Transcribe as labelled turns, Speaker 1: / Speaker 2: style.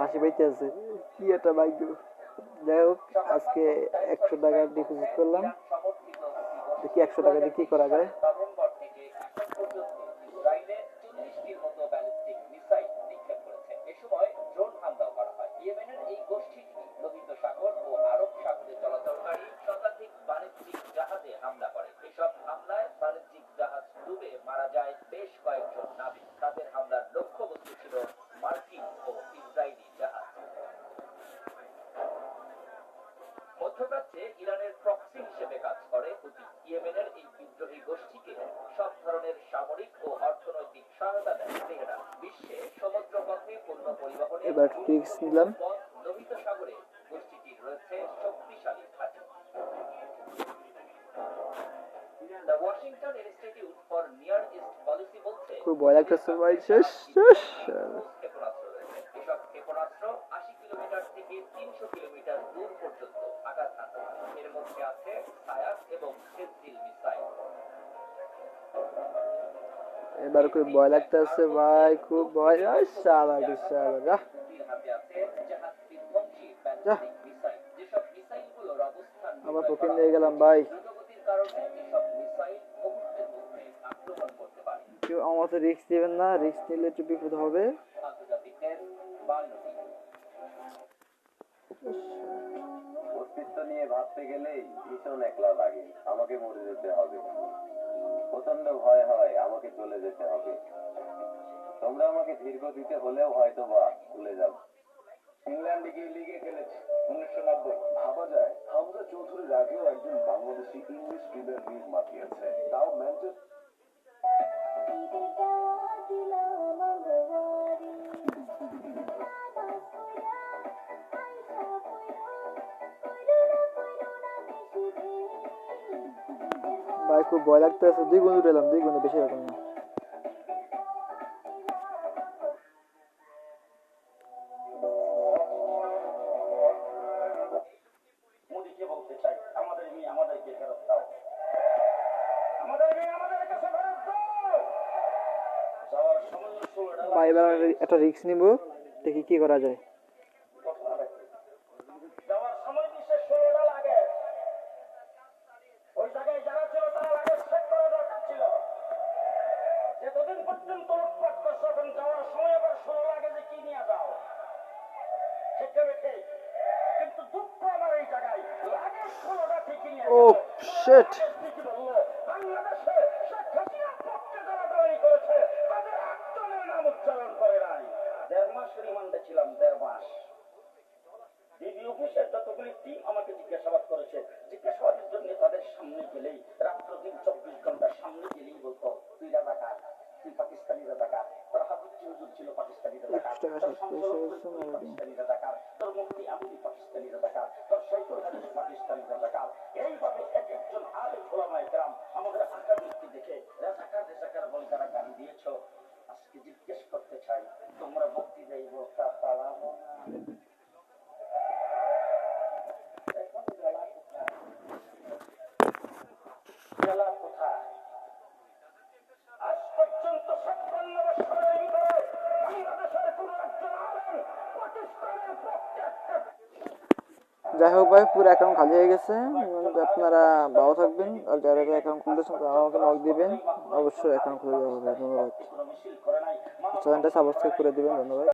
Speaker 1: হাসি পাইতে আছে, কি একটা ভাগ্য। যাই হোক, আজকে 100 টাকা ডিপোজিট করলাম, দেখি 100 টাকা দিয়ে কি করা যায়।
Speaker 2: মধ্যপ্রাচ্যে ইরানের প্রক্সি হিসেবে কাজ করে হুতি। ইয়েমেনের এই বিদ্রোহী গোষ্ঠীকে সব ধরনের সামরিক ও অর্থনৈতিক সহায়তা দেয় তেহরান। বিশ্বে সমুদ্রপথে পণ্য পরিবহনে
Speaker 1: এবার ট্রিক্স নিলাম।
Speaker 2: লোহিত সাগরে গোষ্ঠীটির রয়েছে শক্তিশালী ঘাঁটি। The Washington institute for near east policy বলছে,
Speaker 1: খুব ভয় লাগতেছে ভাই, শেষ শেষ।
Speaker 2: ক্ষেপণাস্ত্র রয়েছে। এসব ক্ষেপণাস্ত্র 80 কিলোমিটার থেকে 300 কিলোমিটার দূর পর্যন্ত আঘাত হানতে পারে। এর মধ্যে আছে সায়াক এবং সেন্সিল মিসাইল।
Speaker 1: এবার খুব ভয় লাগতেছে ভাই, খুব ভয়। শালা শালা, আমার পক্ষে নিয়ে গেলাম ভাই। কেউ আমার তো রিস্ক দিবেন না, রিস্ক নিলে একটু বিপদ হবে।
Speaker 3: অস্তিত্ব নিয়ে ভাবতে গেলেই ভীষণ একলা লাগে। আমাকে মরে যেতে হবে, প্রচন্ড ভয় হয় আমাকে চলে যেতে হবে। তোমরা আমাকে দীর্ঘ দিতে হলেও হয়তো বা ভুলে যাবে। ইংল্যান্ডে গিয়ে লিগে খেলেছে 1990। ভাবা যায় হামজা চৌধুরীর আগেও একজন বাংলাদেশি ইংলিশ প্রিমিয়ার লিগ মাতিয়েছে, তাও ম্যানচেস্টার।
Speaker 1: ভাই খুব ভয় লাগতেছে, 2 গুণ উঠে এলাম, 2 গুণে বেশি রকম না।
Speaker 3: মোদিকে বলতে চাই, আমাদের মেয়ে আমাদেরকে ফেরত দাও, আমাদের মেয়ে আমাদের কাছে ফেরত দাও। যাওয়ার সময়
Speaker 1: ভাই এবার একটা রিস্ক নিব, দেখি কি করা যায়।
Speaker 3: যাওয়ার সময় বিশেষ 16টা লাগে। ওই জায়গায় যারা ছিল তারা লাগে সেট করা দরকার ছিল। যতদিন পর্যন্ত লুটপাট করছো, এখন যাওয়ার সময় আবার 16 লাগে যে কি নিয়ে যাও, ঠিক রেখে। কিন্তু দুঃখ আমার এই জায়গায় লাগে 16টা ঠিকই নিয়ে
Speaker 1: ও শিট,
Speaker 3: বাংলাদেশে শেখ হাসিনার পক্ষে যারা দাবি করেছে তাদের একজনের নাম উচ্চারণ করে নাই। 1.5 মাস রিমান্ডে ছিলাম, 1.5 মাস। ডিবি অফিসের যতগুলি টিম আমাকে জিজ্ঞাসাবাদ করেছে, জিজ্ঞাসাবাদের জন্য তাদের সামনে গেলেই, রাত্র দিন 24 ঘন্টার সামনে গেলেই বলতো, তুই রাজাকার, তুই পাকিস্তানি রাজাকার, তোর হাফিজ হুজুর ছিল পাকিস্তানি রাজাকার, তোর পাকিস্তানি রাজাকার, তোর মুফতি আমিরি পাকিস্তানি রাজাকার, তোর শৈখুল হাদিস পাকিস্তানি রাজাকার। এইভাবে এক একজন আলেম ওলামায়ে কেরাম আমাদের আকাবিরকে দেখে রাজাকার রাজাকার বলে তারা গালি দিয়েছ। আজকে জিজ্ঞেস করতে চাই, তোমরা মুক্তি দেইব তা পালাবো না? জেলা কোথায়? আজ পর্যন্ত 56 বছরের ভিতরে বাংলাদেশের কোন একজন আলেম পাকিস্তানের পক্ষে একটা।
Speaker 1: যাই হোক ভাই, পুরো অ্যাকাউন্ট খালি হয়ে গেছে। আপনারা ভালো থাকবেন, আর যারা অ্যাকাউন্ট খুলতেছেন তারা আমাকে নক দিবেন, অবশ্যই অ্যাকাউন্ট খুলে দেওয়া হবে। ধন্যবাদ। চ্যানেলটা সাবস্ক্রাইব করে দিবেন, ধন্যবাদ।